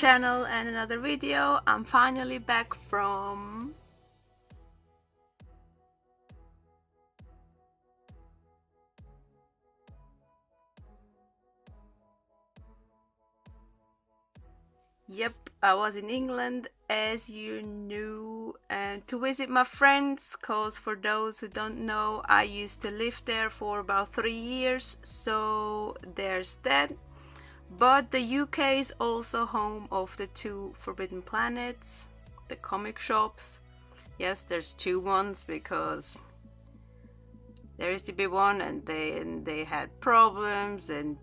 channel and another video. I'm finally back from I was in England, as you knew, to visit my friends, cause for those who don't know, I used to live there for about 3 years, so there's that. But the UK is also home of the 2 Forbidden Planets, the comic shops. Yes, there's 2 ones because there used to be one and they had problems and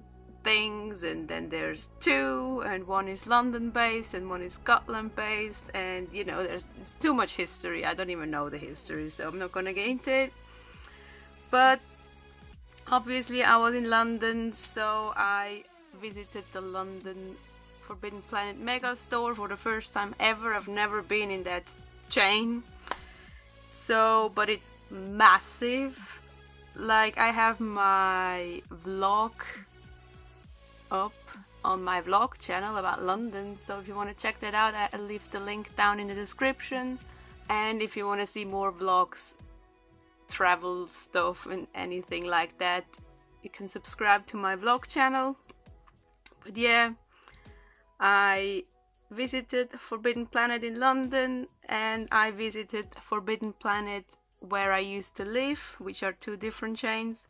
things, and then there's 2, and one is London based and one is Scotland based, and you know, it's too much history. I don't even know the history, so I'm not gonna get into it. But obviously I was in London, so I visited the London Forbidden Planet Mega store for the first time ever. I've never been in that chain, so but it's massive. Like, I have my vlog up on my vlog channel about London, so if you want to check that out, I'll leave the link down in the description. And if you want to see more vlogs, travel stuff and anything like that, you can subscribe to my vlog channel. But yeah, I visited Forbidden Planet in London, and I visited Forbidden Planet where I used to live, which are 2 different chains.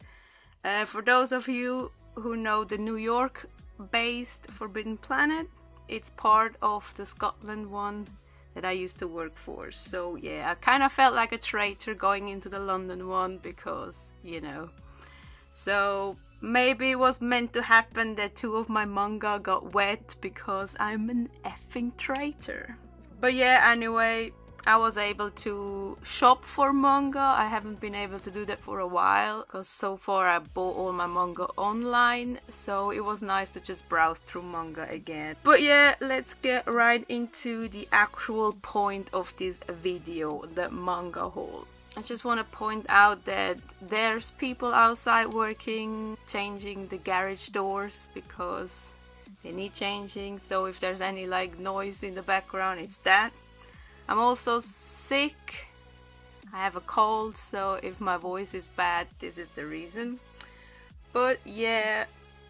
For those of you who know the New York based Forbidden Planet, it's part of the Scotland one that I used to work for. So yeah, I kind of felt like a traitor going into the London one because, you know, so maybe it was meant to happen that 2 of my manga got wet because I'm an effing traitor. But yeah, anyway, I was able to shop for manga. I haven't been able to do that for a while because so far I bought all my manga online, so it was nice to just browse through manga again. But yeah, let's get right into the actual point of this video, the manga haul. I just want to point out that there's people outside working, changing the garage doors because they need changing, so if there's any like noise in the background, it's that. I'm also sick. I have a cold, so if my voice is bad, this is the reason. But yeah,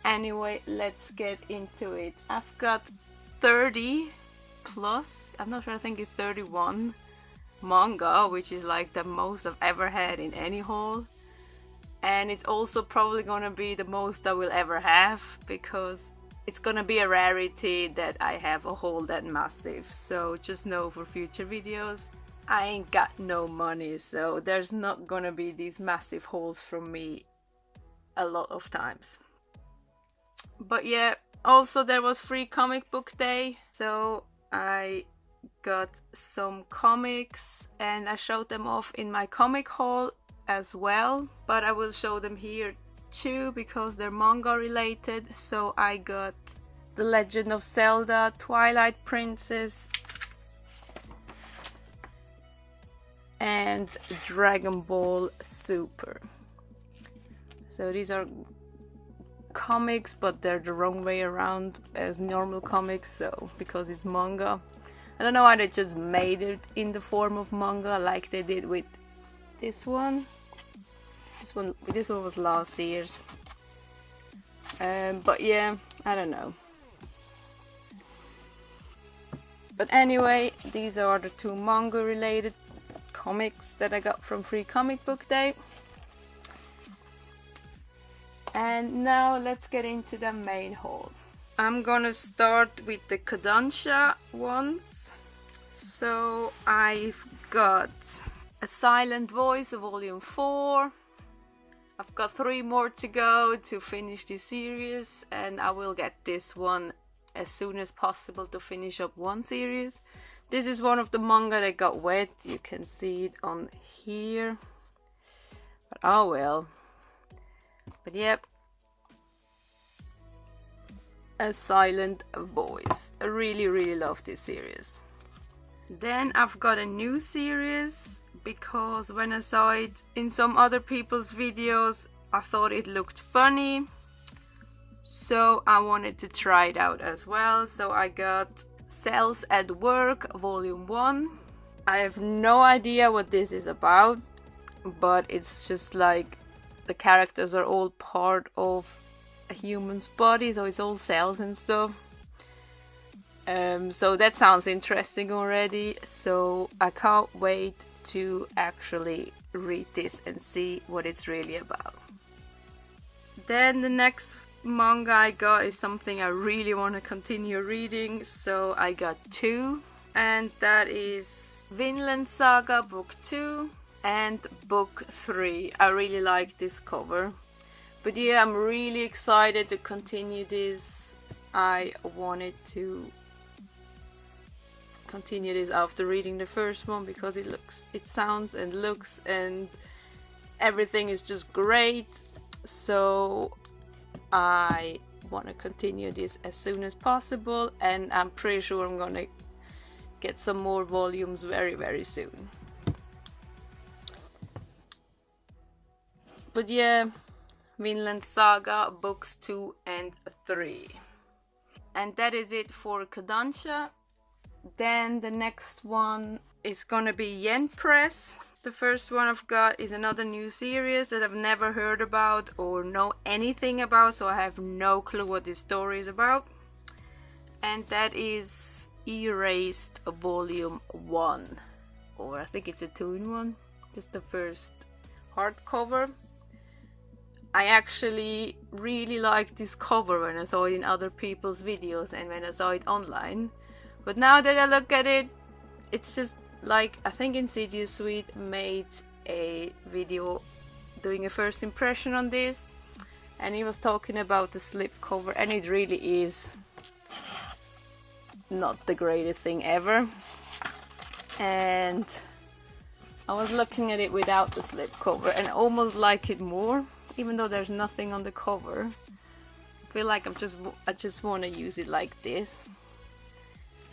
anyway, let's get into it. I've got 30 plus, I'm not sure, I think it's 31 manga, which is like the most I've ever had in any haul. And it's also probably gonna be the most I will ever have, because it's gonna be a rarity that I have a haul that massive. So just know for future videos, I ain't got no money, so there's not gonna be these massive hauls from me a lot of times. But yeah, also there was free comic book day, so I got some comics and I showed them off in my comic haul as well, but I will show them here too because they're manga related. So I got The Legend of Zelda, Twilight Princess, and Dragon Ball Super. So these are comics, but they're the wrong way around as normal comics, so because it's manga. I don't know why they just made it in the form of manga like they did with this one. This one was last year's. But yeah, I don't know. But anyway, these are the 2 manga related comics that I got from Free Comic Book Day. And now let's get into the main haul. I'm gonna start with the Cadenza ones. So I've got A Silent Voice, Volume 4. I've got 3 more to go to finish this series, and I will get this one as soon as possible to finish up one series. This is one of the manga that got wet. You can see it on here. But oh well. But yep. A Silent Voice. I really love this series. Then I've got a new series because when I saw it in some other people's videos, I thought it looked funny, so I wanted to try it out as well. So I got Cells at Work Volume 1. I have no idea what this is about, but it's just like the characters are all part of a human's body, so it's all cells and stuff. So that sounds interesting already, so I can't wait to actually read this and see what it's really about. Then the next manga I got is something I really want to continue reading, so I got 2, and that is Vinland Saga Book 2 and Book 3. I really like this cover, but yeah, I'm really excited to continue this. I wanted to continue this after reading the first one because it sounds and looks and everything is just great. So I want to continue this as soon as possible, and I'm pretty sure I'm gonna get some more volumes very, very soon. But yeah, Vinland Saga books 2 and 3. And that is it for Cadenza. Then the next one is gonna be Yen Press. The first one I've got is another new series that I've never heard about or know anything about, so I have no clue what this story is about. And that is Erased Volume 1. Or I think it's a 2-in-1. Just the first hardcover. I actually really liked this cover when I saw it in other people's videos and when I saw it online. But now that I look at it, it's just like, I think Insidious Sweet made a video doing a first impression on this, and he was talking about the slipcover, and it really is not the greatest thing ever. And I was looking at it without the slipcover and almost like it more, even though there's nothing on the cover. I feel like I just want to use it like this.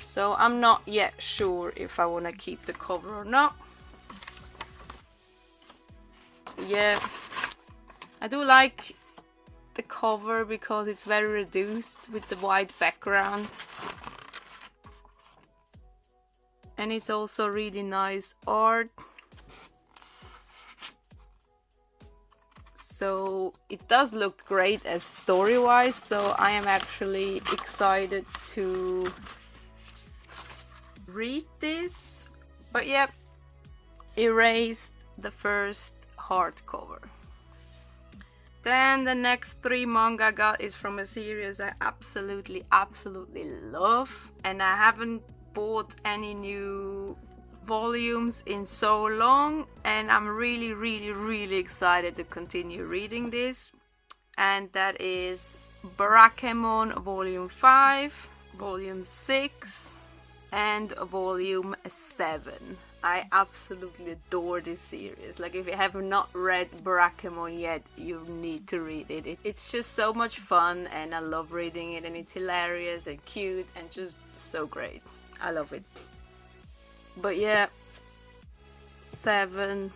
So I'm not yet sure if I want to keep the cover or not. Yeah, I do like the cover because it's very reduced with the white background. And it's also really nice art. So it does look great as story-wise, so I am actually excited to read this. But yep, Erased, the first hardcover. Then the next 3 manga I got is from a series I absolutely love, and I haven't bought any new volumes in so long, and I'm really excited to continue reading this. And that is Barakamon Volume 5, Volume 6 and Volume 7. I absolutely adore this series. Like, if you have not read Barakamon yet, you need to read it. It's just so much fun, and I love reading it, and it's hilarious and cute and just so great. I love it. But yeah, 7.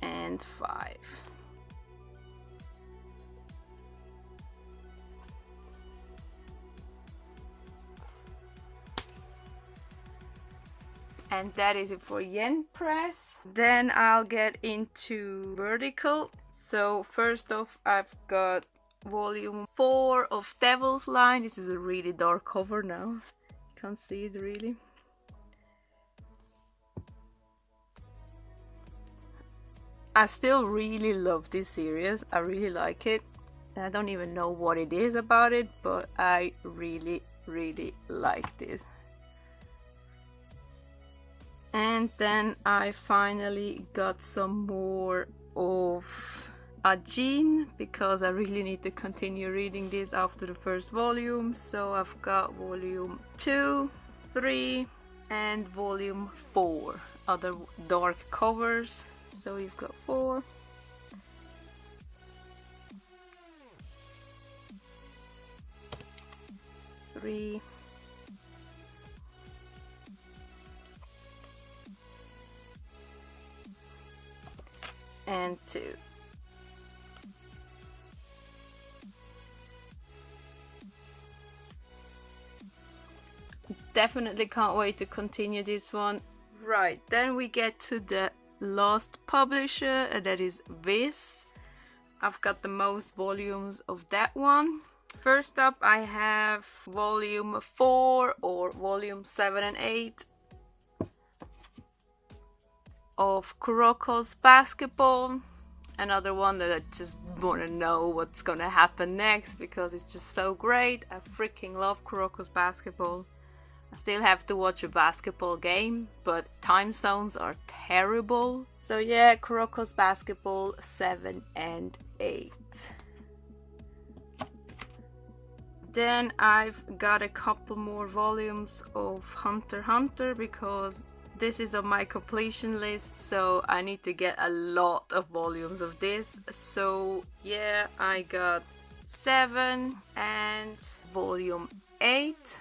And 5. And that is it for Yen Press. Then I'll get into Vertical. So first off, I've got Volume 4 of Devil's Line. This is a really dark cover now. Can't see it really. I still really love this series. I really like it. And I don't even know what it is about it, but I really like this. And then I finally got some more of Ajin, because I really need to continue reading this after the first volume. So I've got Volume 2, 3 and Volume 4. Other dark covers. So you've got 4. 3 and 2. Definitely can't wait to continue this one. Right, then we get to the last publisher, and that is Viz. I've got the most volumes of that one. First up, I have volume 4 or volume 7 and 8 of Kuroko's Basketball. Another one that I just want to know what's gonna happen next because it's just so great. I freaking love Kuroko's Basketball. I still have to watch a basketball game, but time zones are terrible. So yeah, Kuroko's Basketball 7 and 8. Then I've got a couple more volumes of Hunter x Hunter because this is on my completion list, so I need to get a lot of volumes of this. So yeah, I got 7 and volume 8.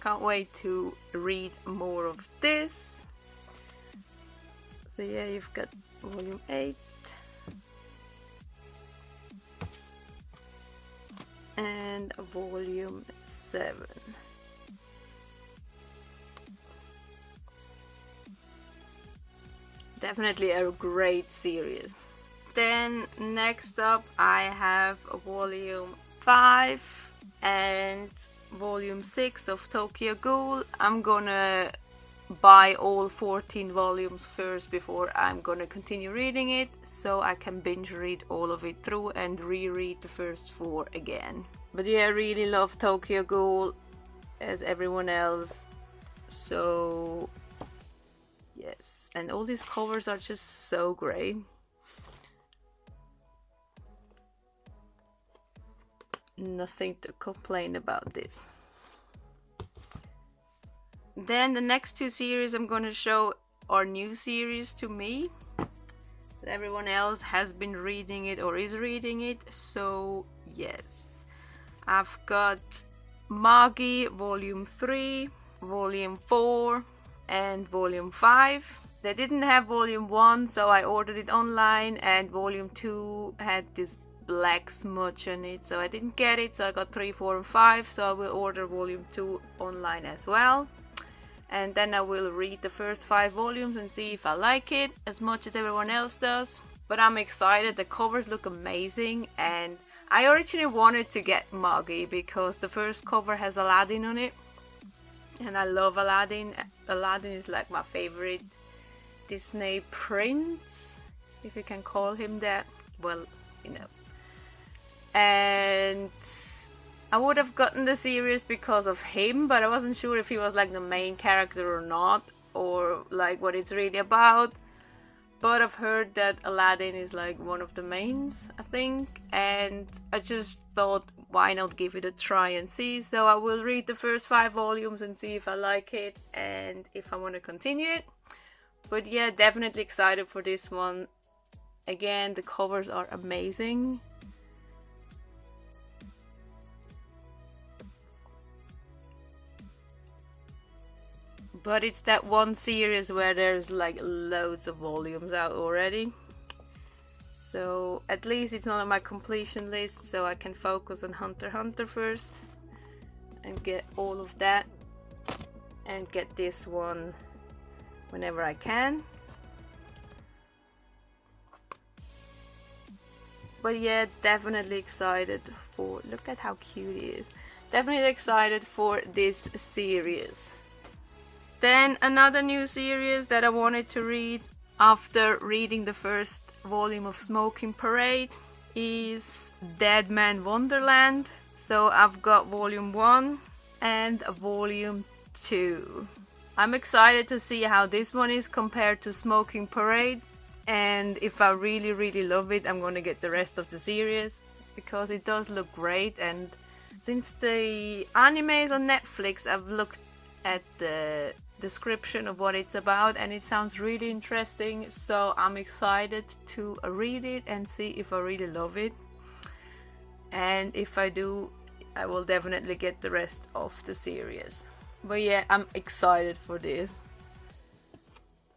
Can't wait to read more of this. So yeah, you've got volume 8 and volume 7. Definitely a great series. Then next up I have volume 5 and volume 6 of Tokyo Ghoul. I'm gonna buy all 14 volumes first before I'm gonna continue reading it, so I can binge read all of it through and reread the first 4 again. But yeah, I really love Tokyo Ghoul as everyone else, so yes, and all these covers are just so great. Nothing to complain about this. Then the next 2 series I'm gonna show are new series to me. Everyone else has been reading it or is reading it, so yes. I've got Magi Volume 3, Volume 4 and Volume 5. They didn't have Volume 1, so I ordered it online, and Volume 2 had this black smudge on it, so I didn't get it, so I got 3, 4 and 5, so I will order Volume 2 online as well. And then I will read the first 5 volumes and see if I like it as much as everyone else does. But I'm excited, the covers look amazing, and I originally wanted to get Magi because the first cover has Aladdin on it, and I love Aladdin. Aladdin is like my favorite Disney prince, if you can call him that. Well, you know. And I would have gotten the series because of him, but I wasn't sure if he was like the main character or not, or like what it's really about. But I've heard that Aladdin is like one of the mains, I think, and I just thought, why not give it a try and see? So I will read the first 5 volumes and see if I like it and if I want to continue it. But yeah, definitely excited for this one. Again, the covers are amazing. But it's that one series where there's like loads of volumes out already. So at least it's not on my completion list, so I can focus on Hunter x Hunter first and get all of that and get this one whenever I can. But yeah, definitely excited for, look at how cute he is. Definitely excited for this series. Then another new series that I wanted to read after reading the first volume of Smoking Parade is Deadman Wonderland. So I've got volume 1 and volume 2. I'm excited to see how this one is compared to Smoking Parade, and if I really love it, I'm gonna get the rest of the series because it does look great. And since the anime is on Netflix, I've looked at the description of what it's about and it sounds really interesting, so I'm excited to read it and see if I really love it. And if I do, I will definitely get the rest of the series. But yeah, I'm excited for this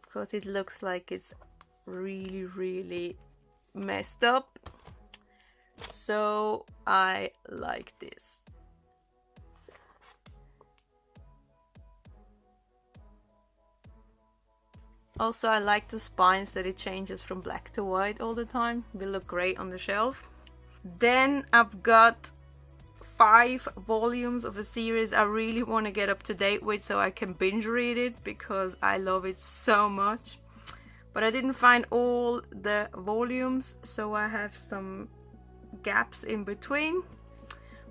because it looks like it's really messed up. So I like this. Also, I like the spines that it changes from black to white all the time. They look great on the shelf. Then I've got 5 volumes of a series I really want to get up to date with so I can binge read it because I love it so much. But I didn't find all the volumes, so I have some gaps in between.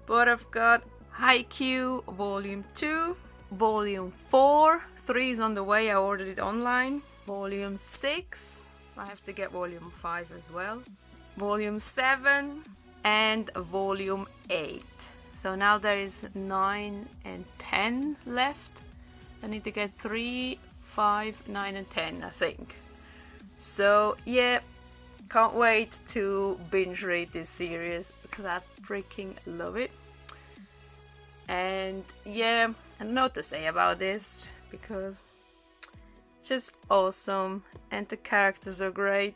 But I've got Haikyuu Volume 2, Volume 4, 3 is on the way, I ordered it online. Volume 6, I have to get Volume 5 as well. Volume 7 and Volume 8. So now there is 9 and 10 left. I need to get 3, 5, 9 and 10, I think. So yeah, can't wait to binge read this series because I freaking love it. And yeah, I don't know what to say about this because it's just awesome and the characters are great.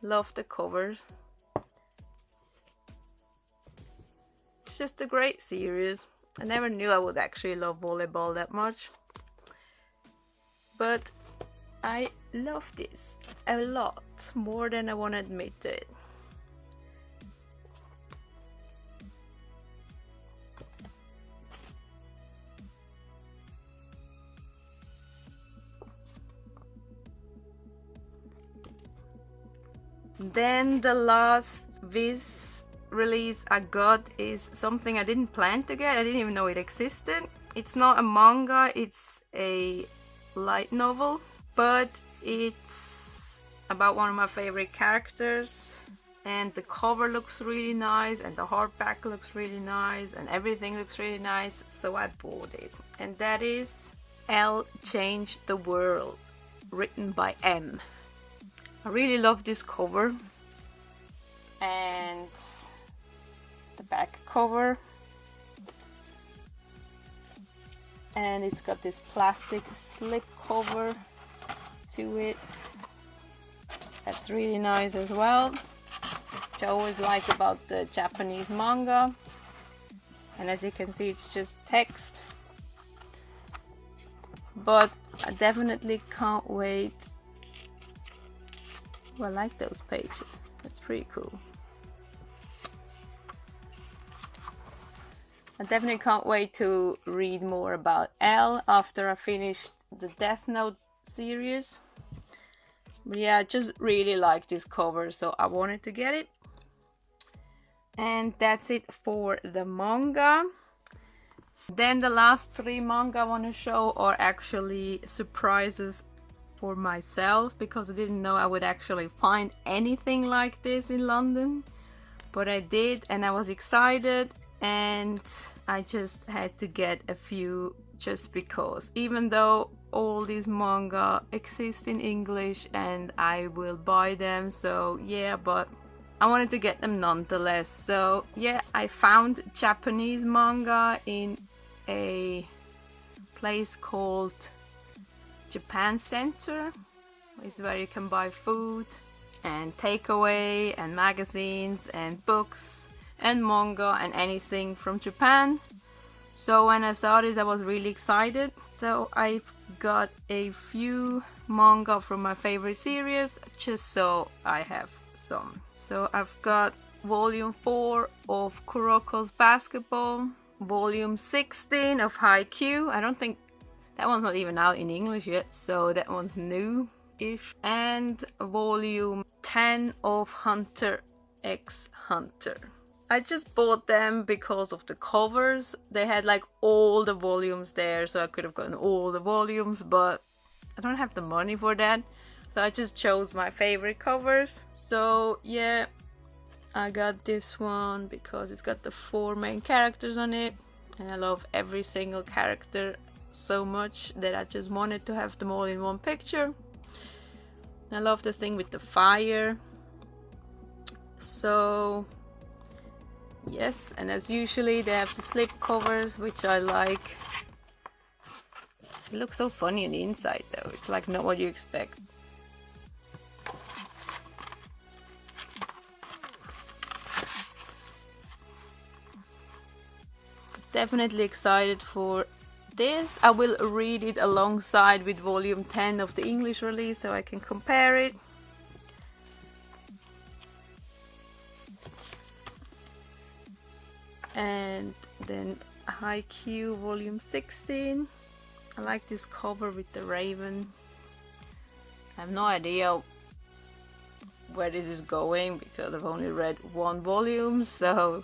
Love the covers. It's just a great series. I never knew I would actually love volleyball that much. But I love this a lot, more than I want to admit it. Then the last Viz release I got is something I didn't plan to get. I didn't even know it existed. It's not a manga, it's a light novel, but it's about one of my favorite characters, and the cover looks really nice and the hardback looks really nice and everything looks really nice, so I bought it. And that is L Changed the World, written by M. I really love this cover and the back cover, and it's got this plastic slip cover to it. That's really nice as well, which I always like about the Japanese manga. And as you can see, it's just text, but I definitely can't wait. Oh, I like those pages, that's pretty cool. I definitely can't wait to read more about L after I finished the Death Note series. But yeah, I just really like this cover, so I wanted to get it. And that's it for the manga. Then the last 3 manga I want to show are actually surprises for myself, because I didn't know I would actually find anything like this in London. But I did, and I was excited, and I just had to get a few just because, even though all these manga exist in English and I will buy them, so yeah, but I wanted to get them nonetheless. So yeah, I found Japanese manga in a place called Japan Center, is where you can buy food and takeaway and magazines and books and manga and anything from Japan. So when I saw this, I was really excited. So I've got a few manga from my favorite series, just so I have some. So I've got volume 4 of Kuroko's Basketball, volume 16 of Haikyuu. I don't think that one's not even out in English yet, so that one's new-ish. And volume 10 of Hunter x Hunter. I just bought them because of the covers. They had like all the volumes there, so I could have gotten all the volumes, but I don't have the money for that. So I just chose my favorite covers. So yeah, I got this one because it's got the 4 main characters on it, and I love every single character so much that I just wanted to have them all in one picture. And I love the thing with the fire. So yes, and as usually they have the slip covers, which I like. It looks so funny on the inside though, it's like not what you expect. Definitely excited for this. I will read it alongside with volume 10 of the English release so I can compare it. And then Haikyuu volume 16. I like this cover with the raven. I have no idea where this is going because I've only read one volume, so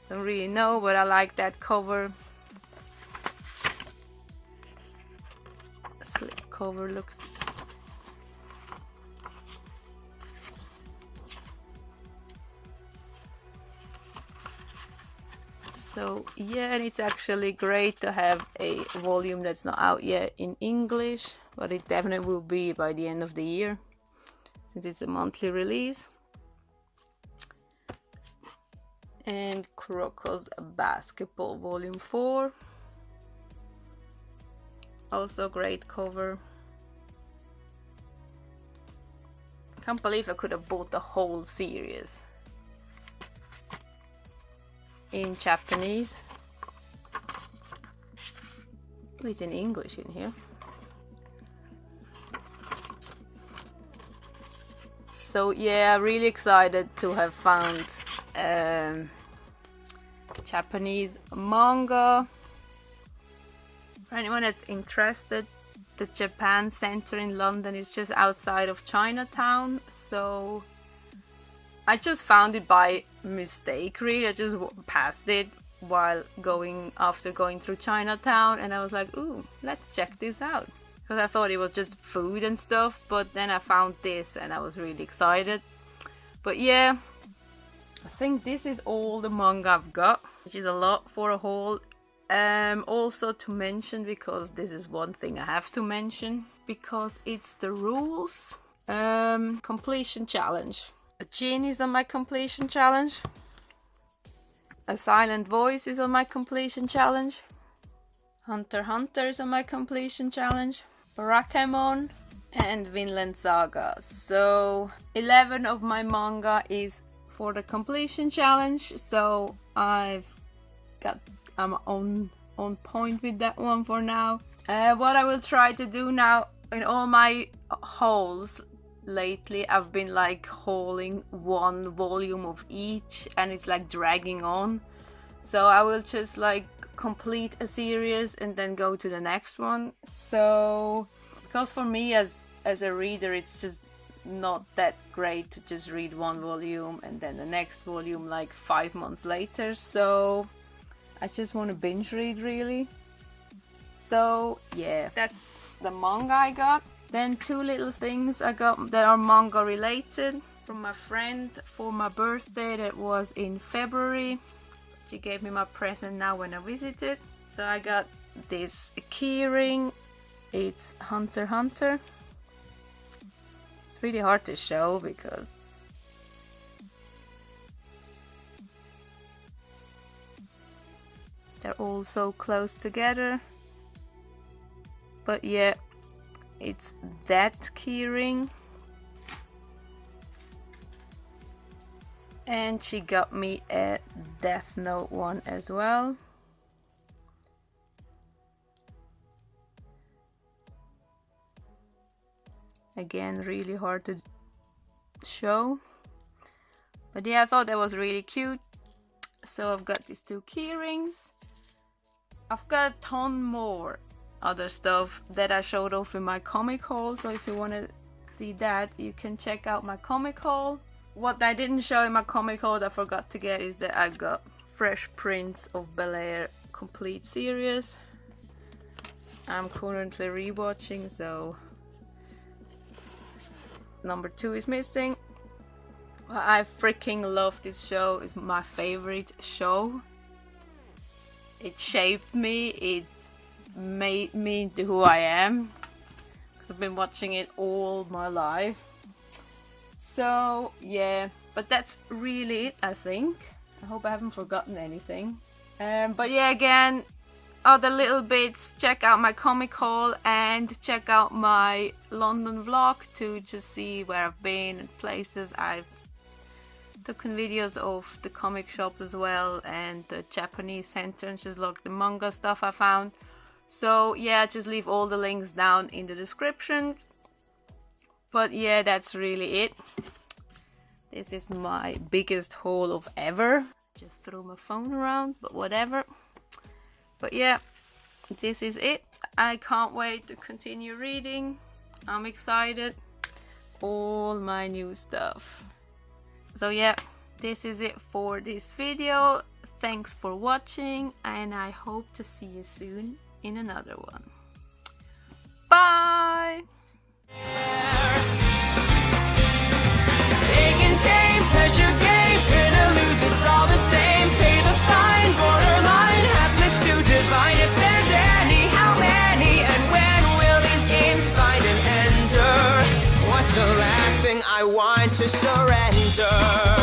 don't really know, but I like that cover. Slip cover looks. So yeah, and it's actually great to have a volume that's not out yet in English, but it definitely will be by the end of the year, since it's a monthly release. And Kuroko's Basketball Volume 4. Also great cover. Can't believe I could have bought the whole series in Japanese. It's in English in here. So yeah, really excited to have found Japanese manga. For anyone that's interested, the Japan Center in London is just outside of Chinatown, so I just found it by mistake really. I just passed it while after going through Chinatown, and I was like, ooh, let's check this out, because I thought it was just food and stuff, but then I found this and I was really excited. But yeah, I think this is all the manga I've got, which is a lot for a haul. Also to mention, because this is one thing I have to mention, because it's the rules completion challenge. Ajin is on my completion challenge. A Silent Voice is on my completion challenge. Hunter x Hunter is on my completion challenge. Barakamon and Vinland Saga. So 11 of my manga is for the completion challenge, so I'm on point with that one for now. What I will try to do now in all my hauls lately, I've been like hauling one volume of each and it's like dragging on, so I will just like complete a series and then go to the next one. So because for me as a reader, it's just not that great to just read one volume and then the next volume like 5 months later, so I just want to binge read really. So yeah, that's the manga I got. Then two little things I got that are manga related from my friend for my birthday. That was in February. She gave me my present now when I visited. So I got this keyring. It's Hunter x Hunter. It's really hard to show because they're all so close together. But yeah, it's that keyring. And she got me a Death Note one as well. Again, really hard to show. But yeah, I thought that was really cute. So I've got these two keyrings. I've got a ton more other stuff that I showed off in my comic haul, so if you want to see that, you can check out my comic haul. What I didn't show in my comic haul that I forgot to get is that I got Fresh Prince of Bel-Air complete series. I'm currently rewatching, so number 2 is missing. I freaking love this show. It's my favorite show. It shaped me. It made me into who I am, because I've been watching it all my life. So yeah, But that's really it, I think. I hope I haven't forgotten anything. But yeah, again, other little bits, check out my comic haul and check out my London vlog to just see where I've been and places. I've taken videos of the comic shop as well and the Japanese center and just look the manga stuff I found. So yeah, just leave all the links down in the description. But yeah, that's really it. This is my biggest haul of ever. Just threw my phone around, but whatever. But yeah, this is it. I can't wait to continue reading. I'm excited. All my new stuff. So yeah, this is it for this video. Thanks for watching and I hope to see you soon in another one. Bye! They can tame, pleasure game, win or lose, it's all the same. Pay the fine, borderline, happiness to divine. If there's any, how many, and when will these games find an ender? What's the last thing I want to surrender?